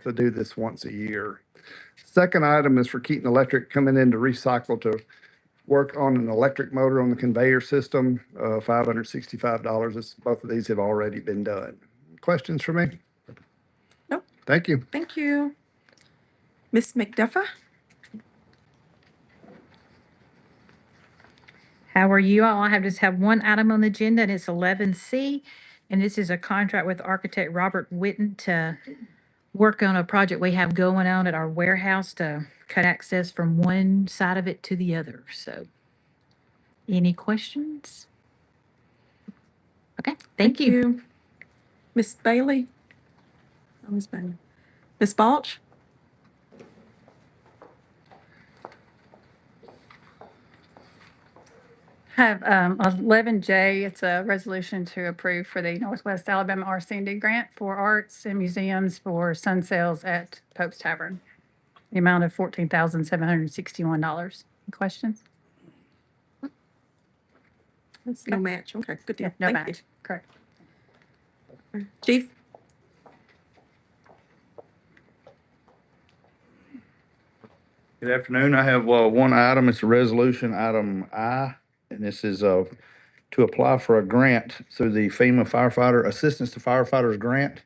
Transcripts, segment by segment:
to do this once a year. Second item is for Keaton Electric coming in to recycle to work on an electric motor on the conveyor system, $565. Both of these have already been done. Questions for me? Nope. Thank you. Thank you. Ms. McDuffer? How are you all? I just have one item on the agenda, and it's 11C. And this is a contract with architect Robert Witten to work on a project we have going on at our warehouse to cut access from one side of it to the other. So, any questions? Okay, thank you. Ms. Bailey? Oh, Ms. Bailey. Ms. Balch? Have 11J, it's a resolution to approve for the Northwest Alabama RC&D grant for arts and museums for sun sales at Pope's Tavern. The amount of $14,761. Any questions? No match. Okay, good deal. No Thank you. match. Correct. Chief? Good afternoon. I have one item. It's a resolution, item I, and this is to apply for a grant through the FEMA Firefighter Assistance to Firefighters Grant.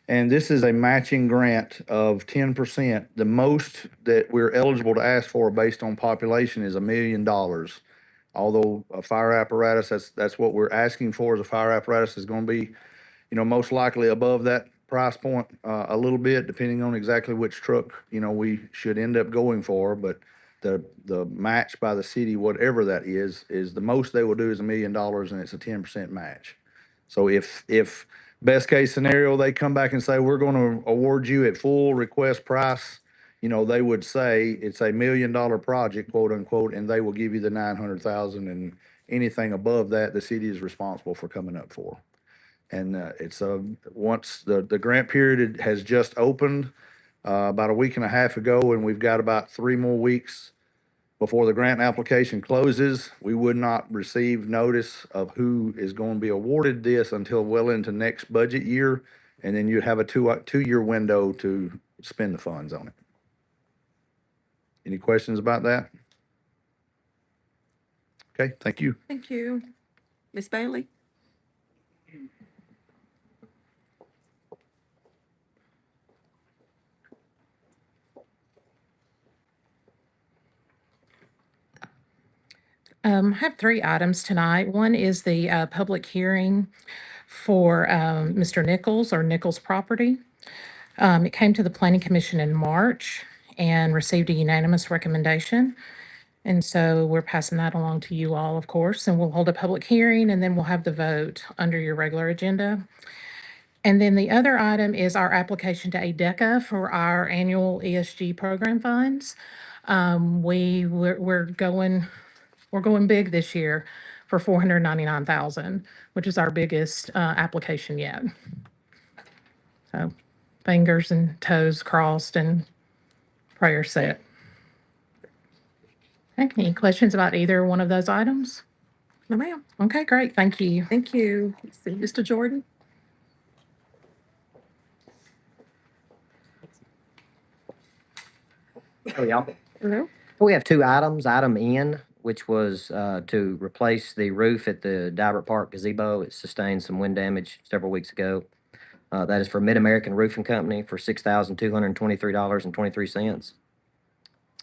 And this is a matching grant of 10%. The most that we're eligible to ask for based on population is $1 million. Although a fire apparatus, that's what we're asking for, is a fire apparatus is going to be, most likely above that price point a little bit, depending on exactly which truck, we should end up going for. But the match by the city, whatever that is the most they will do is $1 million, and it's a 10% match. So if best case scenario, they come back and say, we're going to award you at full request price, they would say it's $1 million project, quote unquote, and they will give you the 900,000, and anything above that, the city is responsible for coming up for. And it's once the grant period has just opened about a week and a half ago, and we've got about 3 more weeks before the grant application closes. We would not receive notice of who is going to be awarded this until well into next budget year, and then you'd have a two-year window to spend the funds on it. Any questions about that? Okay, thank you. Thank you. Ms. Bailey? I have 3 items tonight. One is the public hearing for Mr. Nichols or Nichols Property. It came to the Planning Commission in March and received a unanimous recommendation. And so we're passing that along to you all, of course, and we'll hold a public hearing, and then we'll have the vote under your regular agenda. And then the other item is our application to ADECA for our annual ESG program funds. We're going big this year for $499,000, which is our biggest application yet. So fingers and toes crossed and prayers set. Okay, any questions about either one of those items? No, ma'am. Okay, great. Thank you. Thank you. Let's see. Mr. Jordan? Hey, y'all. Hello? We have 2 items. Item N, which was to replace the roof at the Dibert Park gazebo. It sustained some wind damage several weeks ago. That is for Mid-American Roofing Company for $6,223.23.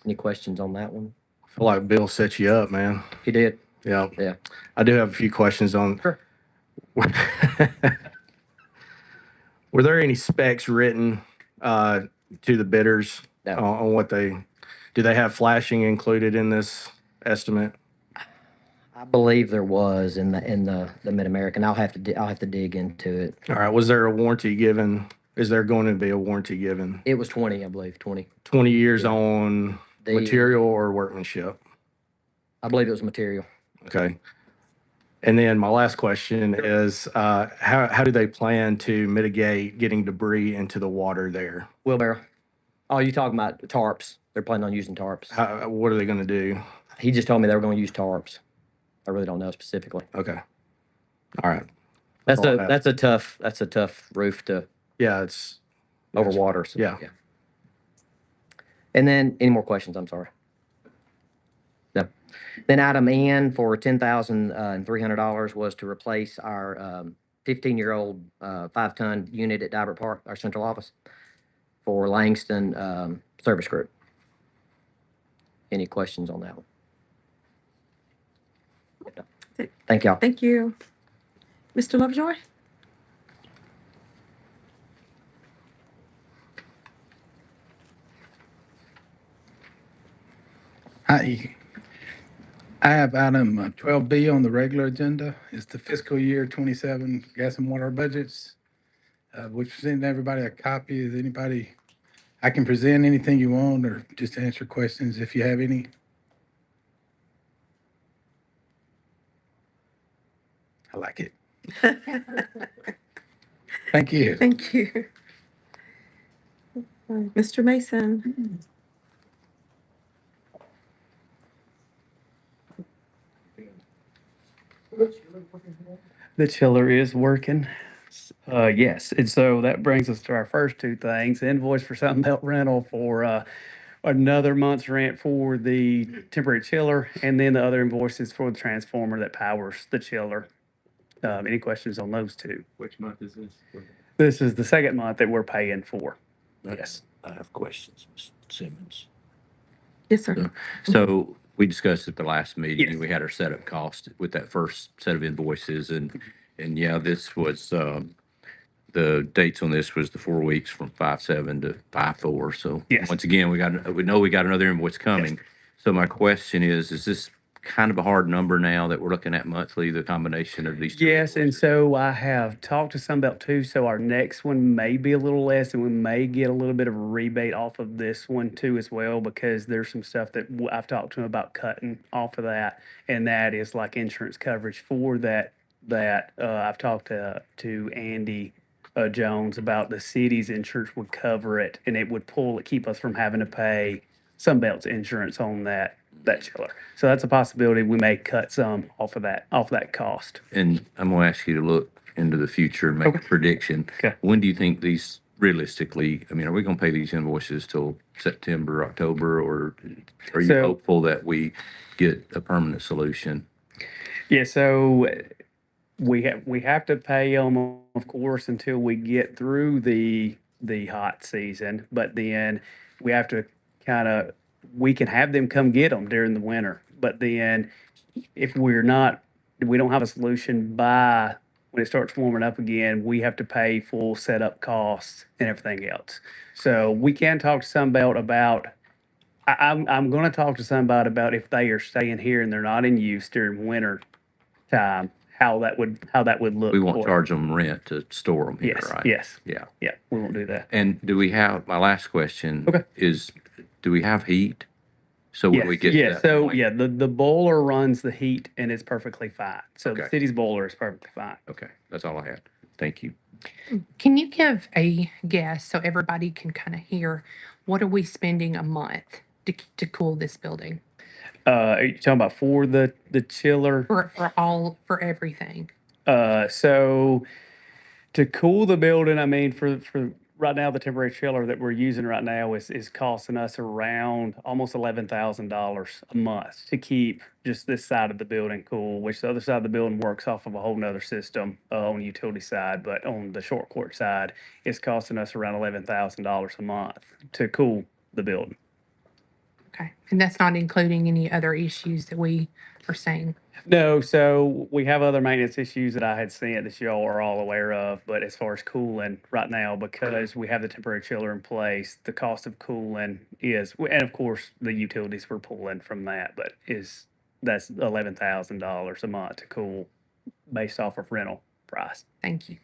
Any questions on that one? I feel like Bill set you up, man. He did. Yeah. Yeah. I do have a few questions on. Sure. Were there any specs written to the bidders No. on what do they have flashing included in this estimate? I believe there was in the Mid-American. I'll have to dig into it. All right. Was there a warranty given? Is there going to be a warranty given? It was 20, I believe, 20. 20 years Yeah. on The- material or workmanship? I believe it was material. Okay. And then my last question is, how do they plan to mitigate getting debris into the water there? Wheelbarrow. Oh, you talking about tarps? They're planning on using tarps. What are they going to do? He just told me they were going to use tarps. I really don't know specifically. Okay. All right. That's all I have. a tough roof to. Yeah, it's over water. So, Yeah. And then, any more questions? I'm sorry. No. Then item N for $10,300 was to replace our 15-year-old 5-ton unit at Dibert Park, our central office, for Langston Service Group. Any questions on that one? Thank y'all. Thank you. Mr. Lovejoy? I have item 12B on the regular agenda. It's the fiscal year 27 gas and water budgets. We've sent everybody a copy. Is anybody, I can present anything you want or just answer questions if you have any. I like it. Thank you. Thank you. Mr. Mason? The chiller is working. Yes, and so that brings us to our first two things: invoice for Sunbelt Rental for another month's rent for the temporary chiller, and then the other invoices for the transformer that powers the chiller. Any questions on those two? Which month is this? This is the second month that we're paying for. Yes. I have questions, Ms. Simmons. Yes, sir. So we discussed at the last meeting, Yes. we had our setup cost with that first set of invoices and yeah, this was, the dates on this was the 4 weeks from 5/7 to 5/4. So Yes. once again, we know we got another invoice coming. So my question is this kind of a hard number now that we're looking at monthly, the combination of these two? Yes, and invoices? so I have talked to Sunbelt too, so our next one may be a little less, and we may get a little bit of a rebate off of this one too as well, because there's some stuff that I've talked to them about cutting off of that, and that is like insurance coverage for that. I've talked to Andy Jones about the city's insurance would cover it, and it would keep us from having to pay Sunbelt's insurance on that chiller. So that's a possibility. We may cut some off of that cost. And I'm gonna ask you to look into the future and make a prediction. Okay. When do you think these realistically, I mean, are we gonna pay these invoices till September, October, or are you So- hopeful that we get a permanent solution? Yeah, so we have to pay them, of course, until we get through the hot season. But then we have to we can have them come get them during the winter. But then if we don't have a solution by when it starts warming up again, we have to pay full setup costs and everything else. So we can talk to Sunbelt about. I'm going to talk to Sunbelt about if they are staying here and they're not in use during winter time, how that would look. We won't for- charge them rent to store them here, Yes, right? yes, Yeah. yeah, we won't do that. And my last question Okay. is, do we have heat? So when we Yes, get to yeah, that so point- yeah, the boiler runs the heat and it's perfectly fine. So the Okay. city's boiler is perfectly fine. Okay, that's all I had. Thank you. Can you give a guess so everybody can kind of hear, what are we spending a month to cool this building? Are you talking about for the chiller? For everything? So to cool the building, I mean, for right now, the temporary chiller that we're using right now is costing us around almost $11,000 a month to keep just this side of the building cool, which the other side of the building works off of a whole nother system on the utility side. But on the short court side, it's costing us around $11,000 a month to cool the building. Okay, and that's not including any other issues that we are seeing? No, so we have other maintenance issues that I had sent that y'all are all aware of, but as far as cooling right now, because we have the temporary chiller in place, the cost of cooling is, and of course, the utilities we're pulling from that, but that's $11,000 a month to cool based off of rental price. Thank you.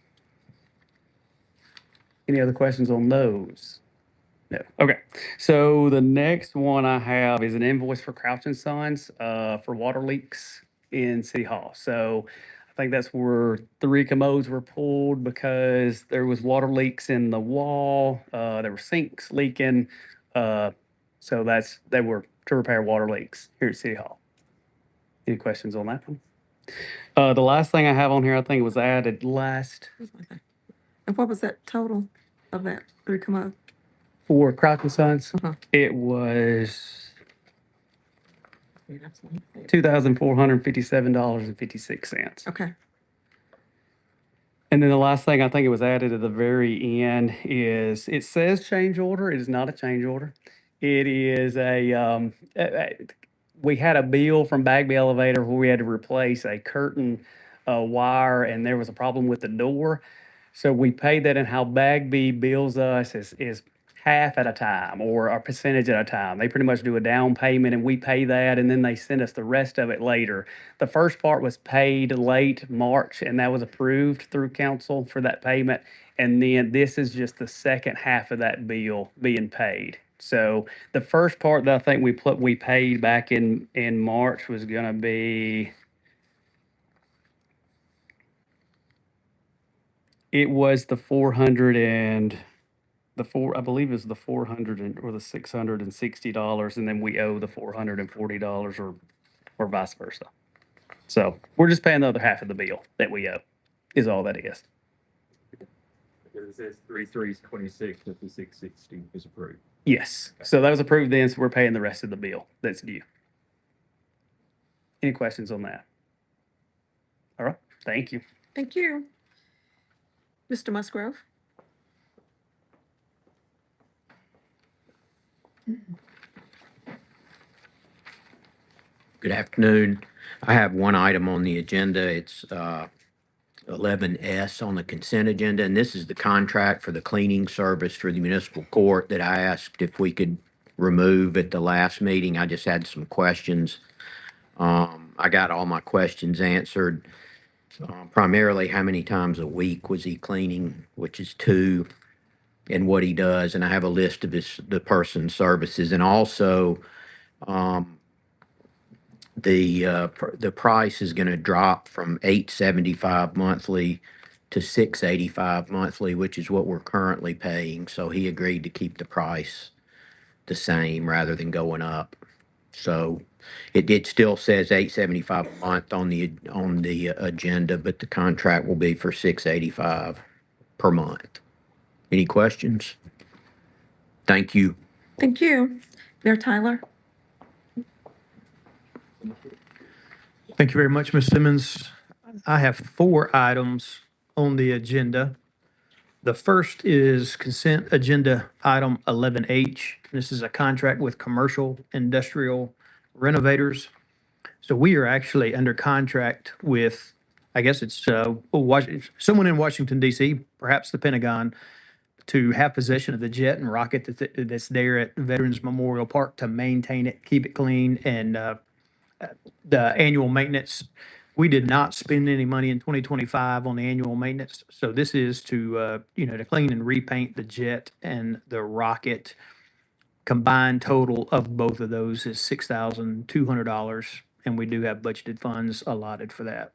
Any other questions on those? No. Okay. So the next one I have is an invoice for Crouch and Sons for water leaks in City Hall. So I think that's where 3 commodes were pulled because there was water leaks in the wall. There were sinks leaking. So they were to repair water leaks here at City Hall. Any questions on that one? The last thing I have on here, I think it was added last. And what was that total of that? Did it come up? For Crouch and Sons, Uh-huh. it was Yeah, that's one. $2,457.56. Okay. And then the last thing I think it was added at the very end is it says change order. It is not a change order. It is we had a bill from Bagby Elevator where we had to replace a curtain wire and there was a problem with the door. So we paid that, and how Bagby bills us is half at a time or a percentage at a time. They pretty much do a down payment and we pay that and then they send us the rest of it later. The first part was paid late March and that was approved through council for that payment. And then this is just the second half of that bill being paid. So the first part that I think we paid back in March was gonna be, it was the 400 and I believe it was the 400 or the $660, and then we owe the $440 or vice versa. So we're just paying the other half of the bill that we owe, is all that is. It says 3/3/26, 5660 is approved. Yes. So that was approved then, so we're paying the rest of the bill that's due. Any questions on that? All right. Thank you. Thank you. Mr. Musgrove? Good afternoon. I have one item on the agenda. It's 11S on the consent agenda, and this is the contract for the cleaning service for the municipal court that I asked if we could remove at the last meeting. I just had some questions. I got all my questions answered. Primarily, how many times a week was he cleaning, which is 2, and what he does. And I have a list of the person's services, and also the price is going to drop from $875 monthly to $685 monthly, which is what we're currently paying. So he agreed to keep the price the same rather than going up. So it still says $875 a month on the agenda, but the contract will be for $685 per month. Any questions? Thank you. Thank you. Mayor Tyler? Thank you very much, Ms. Simmons. I have 4 items on the agenda. The first is consent agenda item 11H. This is a contract with Commercial Industrial Renovators. So we are actually under contract with, I guess it's someone in Washington DC, perhaps the Pentagon, to have possession of the jet and rocket that's there at Veterans Memorial Park to maintain it, keep it clean, and the annual maintenance. We did not spend any money in 2025 on the annual maintenance. So this is to clean and repaint the jet and the rocket. Combined total of both of those is $6,200, and we do have budgeted funds allotted for that.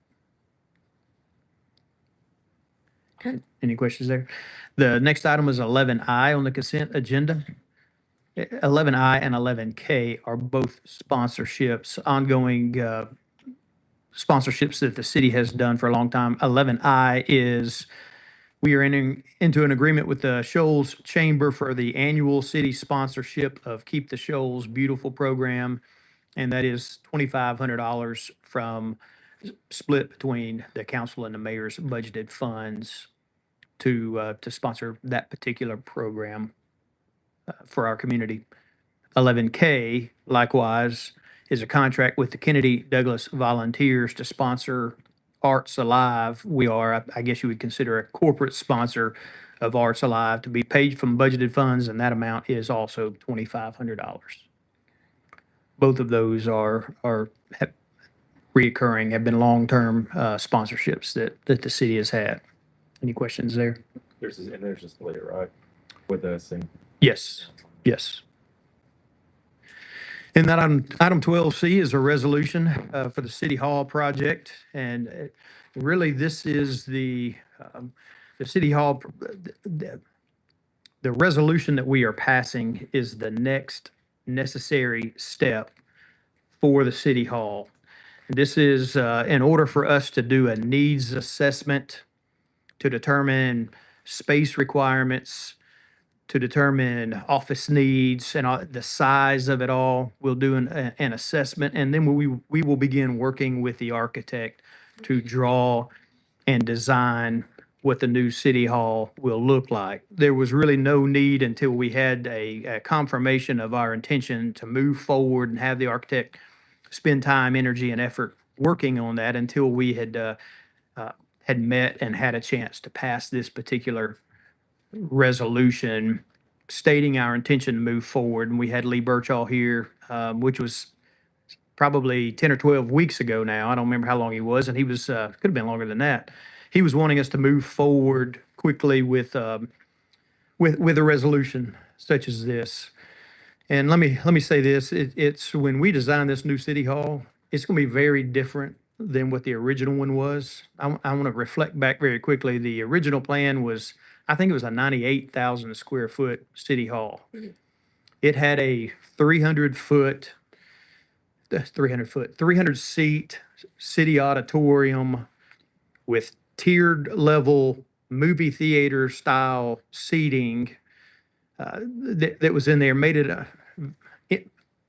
Okay. Any questions there? The next item is 11I on the consent agenda. 11I and 11K are both sponsorships, ongoing sponsorships that the city has done for a long time. 11I is we are entering into an agreement with the Shoals Chamber for the annual city sponsorship of Keep the Shoals Beautiful program, and that is $2,500 from split between the council and the mayor's budgeted funds to sponsor that particular program for our community. 11K, likewise, is a contract with the Kennedy Douglas Volunteers to sponsor Arts Alive. We are, I guess you would consider, a corporate sponsor of Arts Alive to be paid from budgeted funds, and that amount is also $2,500. Both of those are reoccurring, have been long-term sponsorships that the city has had. Any questions there? There's a split, right, with us and. Yes, yes. And that item 12C is a resolution for the City Hall project. And really, this is the City Hall, the resolution that we are passing is the next necessary step for the City Hall. This is in order for us to do a needs assessment to determine space requirements, to determine office needs and the size of it all. We'll do an assessment, and then we will begin working with the architect to draw and design what the new city hall will look like. There was really no need until we had a confirmation of our intention to move forward and have the architect spend time, energy, and effort working on that until we had met and had a chance to pass this particular resolution stating our intention to move forward. And we had Lee Birchall here, which was probably 10 or 12 weeks ago now. I don't remember how long he was, and he was, could have been longer than that. He was wanting us to move forward quickly with a resolution such as this. And let me say this, it's when we design this new city hall, it's gonna be very different than what the original one was. I want to reflect back very quickly. The original plan was, I think it was a 98,000 square foot city hall. It had a 300 seat city auditorium with tiered level movie theater style seating that was in there, made it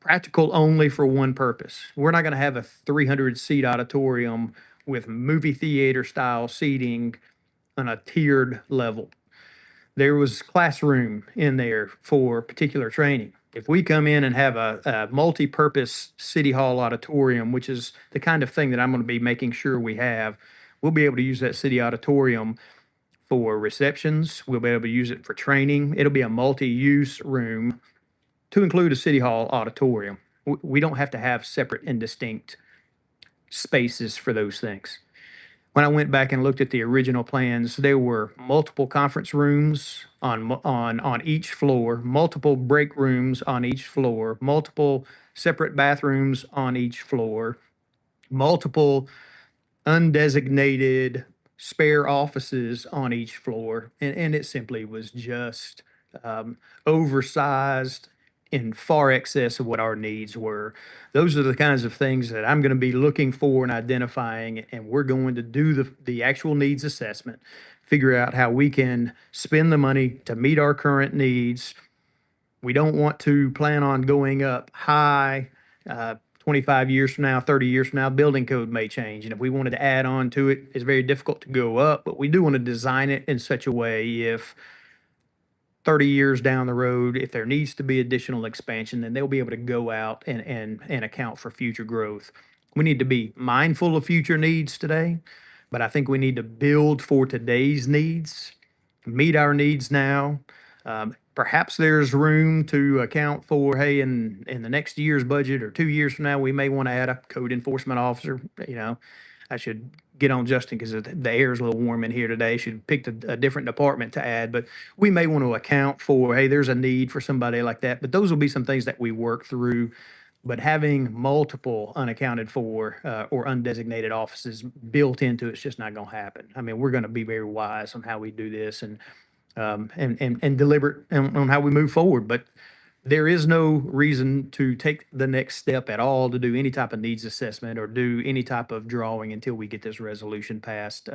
practical only for one purpose. We're not going to have a 300 seat auditorium with movie theater style seating on a tiered level. There was classroom in there for particular training. If we come in and have a multi-purpose city hall auditorium, which is the kind of thing that I'm going to be making sure we have, we'll be able to use that city auditorium for receptions. We'll be able to use it for training. It'll be a multi-use room to include a city hall auditorium. We don't have to have separate and distinct spaces for those things. When I went back and looked at the original plans, there were multiple conference rooms on each floor, multiple break rooms on each floor, multiple separate bathrooms on each floor, multiple undesignated spare offices on each floor. And it simply was just oversized in far excess of what our needs were. Those are the kinds of things that I'm going to be looking for and identifying, and we're going to do the actual needs assessment, figure out how we can spend the money to meet our current needs. We don't want to plan on going up high. 25 years from now, 30 years from now, building code may change. And if we wanted to add on to it, it's very difficult to go up, but we do want to design it in such a way if 30 years down the road, if there needs to be additional expansion, then they'll be able to go out and account for future growth. We need to be mindful of future needs today, but I think we need to build for today's needs, meet our needs now. Perhaps there's room to account for, hey, in the next year's budget or 2 years from now, we may want to add a code enforcement officer. You know, I should get on Justin because the air is a little warm in here today. Should pick a different department to add, but we may want to account for, hey, there's a need for somebody like that. But those will be some things that we work through. But having multiple unaccounted for or undesignated offices built into it's just not going to happen. I mean, we're going to be very wise on how we do this and deliberate on how we move forward. But there is no reason to take the next step at all to do any type of needs assessment or do any type of drawing until we get this resolution passed.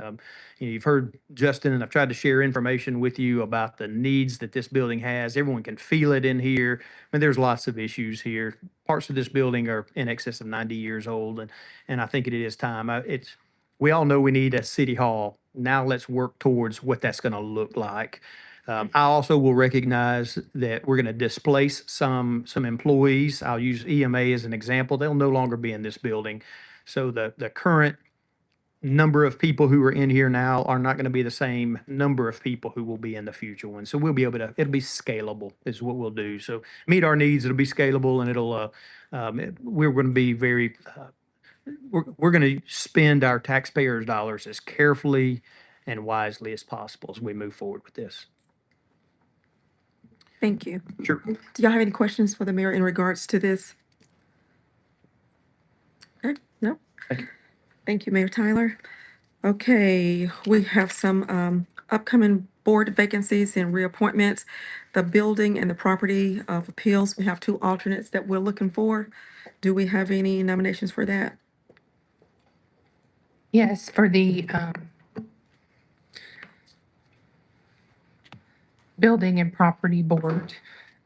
You've heard Justin, and I've tried to share information with you about the needs that this building has. Everyone can feel it in here. I mean, there's lots of issues here. Parts of this building are in excess of 90 years old, and I think it is time. We all know we need a city hall. Now let's work towards what that's going to look like. I also will recognize that we're going to displace some employees. I'll use EMA as an example. They'll no longer be in this building. So the current number of people who are in here now are not going to be the same number of people who will be in the future one. So we'll be able to, it'll be scalable is what we'll do. So meet our needs, it'll be scalable, and we're going to be very, we're going to spend our taxpayers' dollars as carefully and wisely as possible as we move forward with this. Thank you. Sure. Do y'all have any questions for the mayor in regards to this? Okay, no? Thank you. Thank you, Mayor Tyler. Okay, we have some upcoming board vacancies and reappointments. The building and the property of appeals, we have 2 alternates that we're looking for. Do we have any nominations for that? Yes, for the Building and Property Board,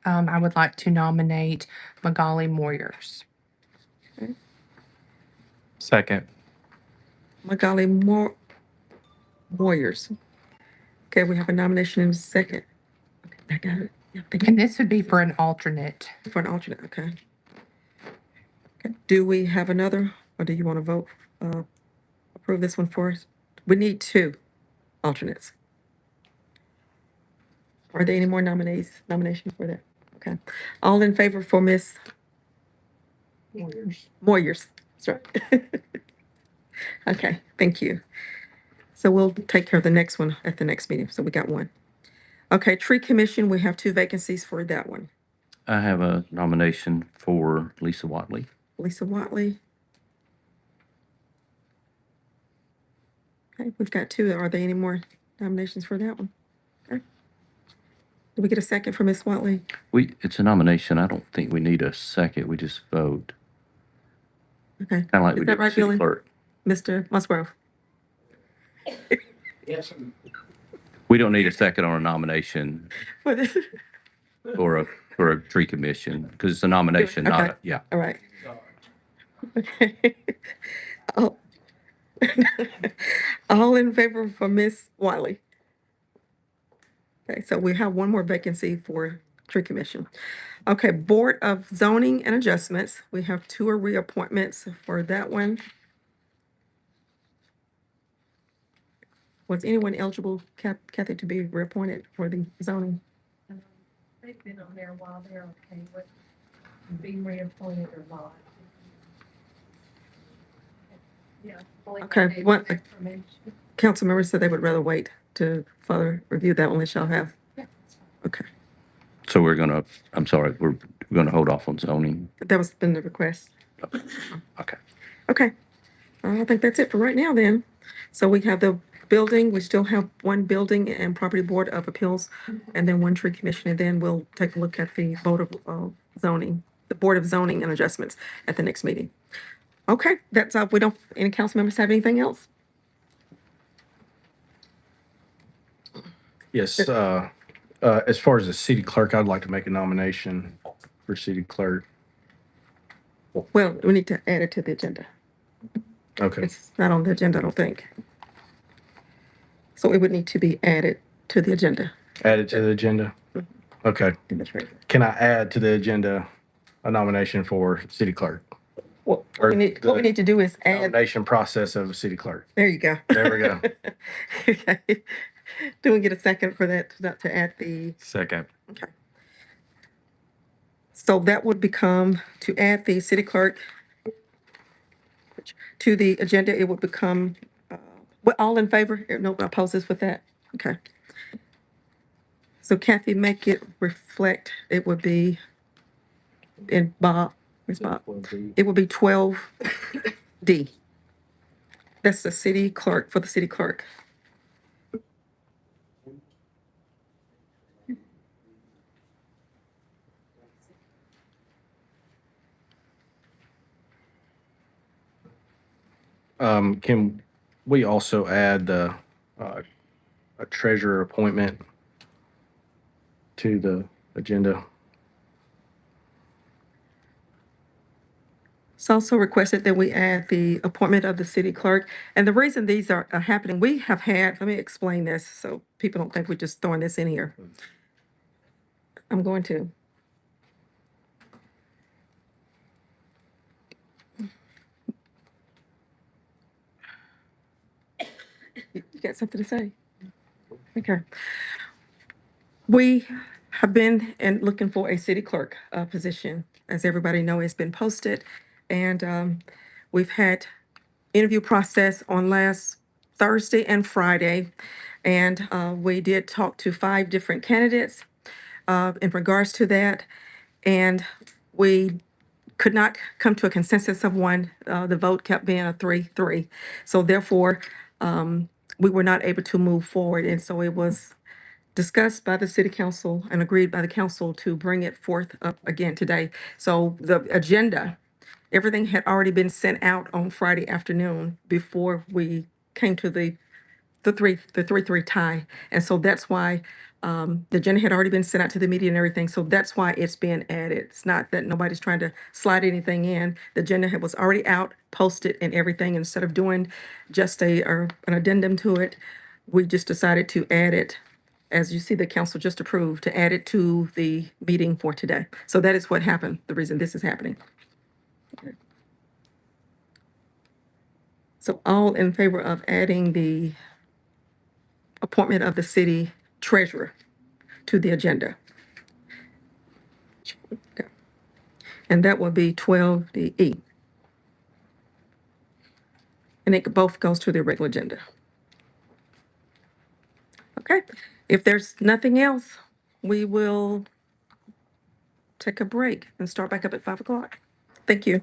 I would like to nominate Magali Moyers. Second. Magali Warriors. Okay, we have a nomination in a second. Okay, I got it. Yeah, thank you. And this would be for an alternate. For an alternate, okay. Okay, do we have another, or do you want to vote, approve this one for us? We need two alternates. Are there any more nominations for that? Okay. All in favor for Miss Moyers? That's right. Okay, thank you. So we'll take care of the next one at the next meeting. So we got one. Okay, Tree Commission, we have two vacancies for that one. I have a nomination for Lisa Watley. Lisa Watley. Okay, we've got two. Are there any more nominations for that one? Okay. Did we get a second for Miss Watley? It's a nomination. I don't think we need a second. We just vote. Okay. Kind of like Is we that did right, with city Billy? clerk. Mr. Musgrove? We don't need a second on a nomination For this? for a tree commission because it's a nomination, not Okay. a, yeah. All right. Okay. Oh. All in favor for Miss Wiley? Okay, so we have one more vacancy for Tree Commission. Okay, Board of Zoning and Adjustments, we have two reappointments for that one. Was anyone eligible, Kathy, to be reappointed for the zoning? They've been on there while they're okay with being reappointed or not. Yeah. Okay, what, council members said they would rather wait to further review that one, shall have. Okay, So I'm sorry, we're gonna hold off on zoning. that was been the request. Okay. Okay, I think that's it for right now then. So we have the building, we still have one building and property board of appeals, and then one tree commission, and then we'll take a look at the board of zoning, the board of zoning and adjustments at the next meeting. Okay, that's all. We don't, any council members have anything else? Yes, as far as the city clerk, I'd like to make a nomination for city clerk. Well, we need to add it to the agenda. Okay. It's not on the agenda, I don't think. So it would need to be added to the agenda. Add it to the agenda? Okay. Can I add to the agenda a nomination for city clerk? What Or we need to do is add, Nomination process of city clerk. there you go. There we go. Okay. Do we get a second for that, to add the, Second. okay. So that would become, to add the city clerk to the agenda, it would become, all in favor? No opposes with that? Okay. So Kathy, make it reflect, it would be in Bob, where's Bob? It would be 12D. That's the city clerk, for the city clerk. Can we also add the, a treasurer appointment to the agenda? It's also requested that we add the appointment of the city clerk. And the reason these are happening, we have had, let me explain this so people don't think we're just throwing this in here. I'm going to. You got something to say? Okay. We have been looking for a city clerk position. As everybody know, it's been posted. And we've had interview process on last Thursday and Friday. And we did talk to 5 different candidates in regards to that. And we could not come to a consensus of one. The vote kept being a 3-3. So therefore, we were not able to move forward. And so it was discussed by the city council and agreed by the council to bring it forth up again today. So the agenda, everything had already been sent out on Friday afternoon before we came to the 3-3 tie. And so that's why The agenda had already been sent out to the media and everything, so that's why it's being added. It's not that nobody's trying to slide anything in. The agenda was already out, posted and everything. Instead of doing just an addendum to it, we just decided to add it, as you see, the council just approved, to add it to the meeting for today. So that is what happened, the reason this is happening. Okay. So all in favor of adding the appointment of the city treasurer to the agenda? Okay. And that will be 12D. And it both goes to the regular agenda. Okay, if there's nothing else, we will take a break and start back up at 5 o'clock. Thank you.